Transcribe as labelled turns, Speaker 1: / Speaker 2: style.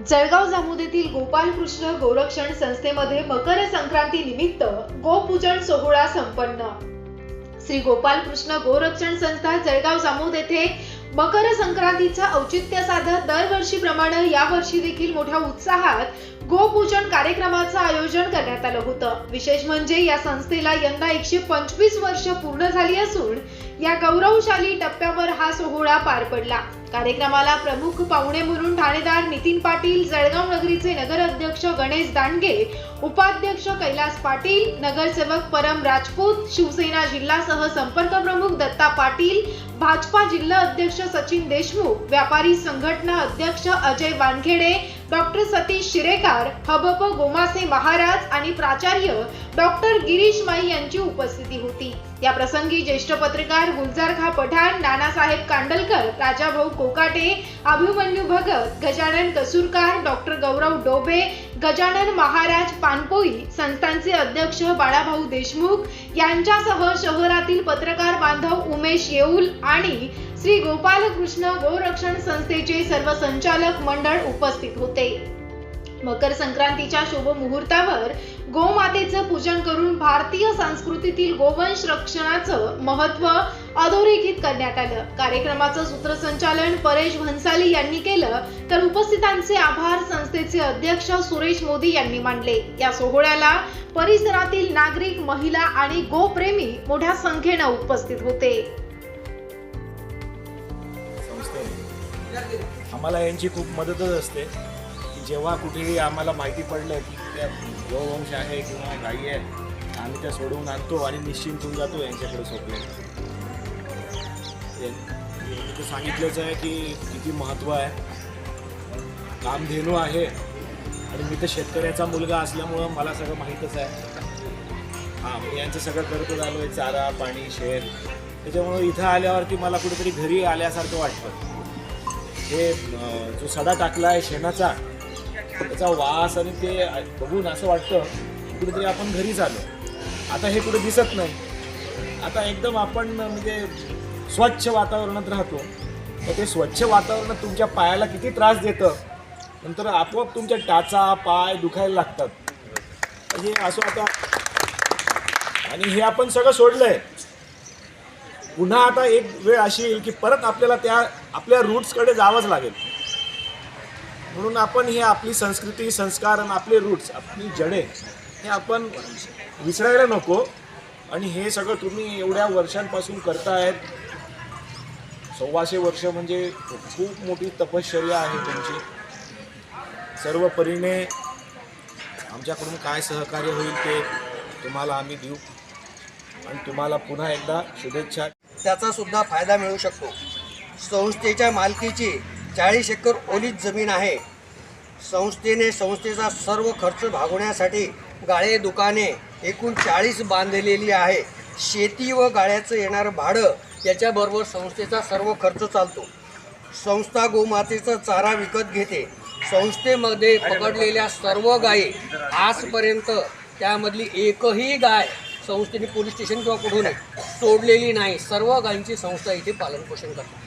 Speaker 1: जळगाव जामोदेतील गोपालकृष्ण गोरक्षण संस्थेमध्ये मकर संक्रांती निमित्त गोपूजन सोहळा संपन्न। श्री गोपालकृष्ण गोरक्षण संस्था जळगाव जामोद येथे मकर संक्रांतीचा औचित्य साधत दरवर्षीप्रमाणे यावर्षी देखील मोठ्या उत्साहात गोपूजन कार्यक्रमाचं आयोजन करण्यात आलं होतं। विशेष म्हणजे या संस्थेला यंदा 125 वर्ष पूर्ण झाली असून या गौरवशाली टप्प्यावर हा सोहळा पार पडला। कार्यक्रमाला प्रमुख पाहुणे म्हणून ठाणेदार नितीन पाटील, जळगाव नगरीचे नगर अध्यक्ष गणेश दांडगे, उपाध्यक्ष कैलास पाटील, नगरसेवक परम राजपूत, शिवसेना जिल्हा सह संपर्क प्रमुख दत्ता पाटील, भाजपा जिल्हा अध्यक्ष सचिन देशमुख, व्यापारी संघटना अध्यक्ष अजय वानखेडे, डॉक्टर सतीश शिरेकार, हबप गोमासे महाराज आणि प्राचार्य डॉक्टर गिरीश माई यांची उपस्थिती होती। या प्रसंगी ज्येष्ठ पत्रकार गुलजार खा पठाण, नानासाहेब कांडलकर, राजाभाऊ कोकाटे, अभिमन्यू भगत, गजानन कसूरकार, डॉक्टर गौरव डोबे, गजानन महाराज पानपोई, संस्थांचे अध्यक्ष बाळाभाऊ देशमुख यांच्यासह शहरातील पत्रकार बांधव उमेश येऊल आणि श्री गोपालकृष्ण गोरक्षण संस्थेचे सर्व संचालक मंडळ उपस्थित होते। मकर संक्रांतीच्या शुभ मुहूर्तावर गोमातेचं पूजन करून भारतीय संस्कृतीतील गोवंश रक्षणाचं महत्त्व अधोरेखित करण्यात आलं। कार्यक्रमाचं सूत्रसंचालन परेश भन्साली यांनी केलं, तर उपस्थितांचे आभार संस्थेचे अध्यक्ष सुरेश मोदी यांनी मानले। या सोहळ्याला परिसरातील नागरिक, महिला आणि गोप्रेमी मोठ्या संख्येने उपस्थित होते।
Speaker 2: आम्हाला यांची खूप मदतच असते। जेव्हा कुठेही आम्हाला माहिती पडलं की त्या गोवंश आहे किंवा गायी आहे, आम्ही त्या सोडवून आणतो आणि निश्चिंत होऊन जातो यांच्याकडे सोडले। इथे सांगितलंच आहे की किती महत्त्व आहे, कामधेनू आहे आणि मी तर शेतकऱ्याचा मुलगा असल्यामुळं मला सगळं माहीतच आहे। मी यांचं सगळं करतो आलो आहे, चारा पाणी शेण। त्याच्यामुळं इथं आल्यावरती मला कुठेतरी घरी आल्यासारखं वाटतं। हे जो सडा टाकला आहे शेणाचा, त्याचा वास आणि ते बघून असं वाटतं कुठेतरी आपण घरीच आलो। आता हे कुठे दिसत नाही, आता एकदम आपण म्हणजे स्वच्छ वातावरणात राहतो। तर ते स्वच्छ वातावरणात तुमच्या पायाला किती त्रास देतं, नंतर आपोआप तुमच्या टाचा पाय दुखायला लागतात। हे असं आता आणि हे आपण सगळं सोडलंय। पुन्हा आता एक वेळ अशी येईल की परत आपल्याला त्या आपल्या रूट्सकडे जावंच लागेल। म्हणून आपण हे आपली संस्कृती, संस्कार आणि आपले रूट्स, आपली जडे हे आपण विसरायला नको। आणि हे सगळं तुम्ही एवढ्या वर्षांपासून करतायत, 125 वर्ष म्हणजे खूप मोठी तपश्चर्या आहे तुमची। सर्व परीने आमच्याकडून काय सहकार्य होईल ते तुम्हाला आम्ही देऊ आणि तुम्हाला पुन्हा एकदा शुभेच्छा।
Speaker 3: त्याचा सुद्धा फायदा मिळू शकतो। संस्थेच्या मालकीची 40 एकर ओलीत जमीन आहे। संस्थेचा सर्व खर्च भागवण्यासाठी गाळे दुकाने एकूण 40 बांधलेली आहे। शेती व गाळ्याचं येणारं भाडं याच्याबरोबर संस्थेचा सर्व खर्च चालतो। संस्था गोमातेचा चारा विकत घेते। संस्थेमध्ये पकडलेल्या सर्व गायी आजपर्यंत त्यामधली एकही गाय संस्थेने पोलीस स्टेशन किंवा कुठून सोडलेली नाही। सर्व गायींची संस्था इथे पालनपोषण करते।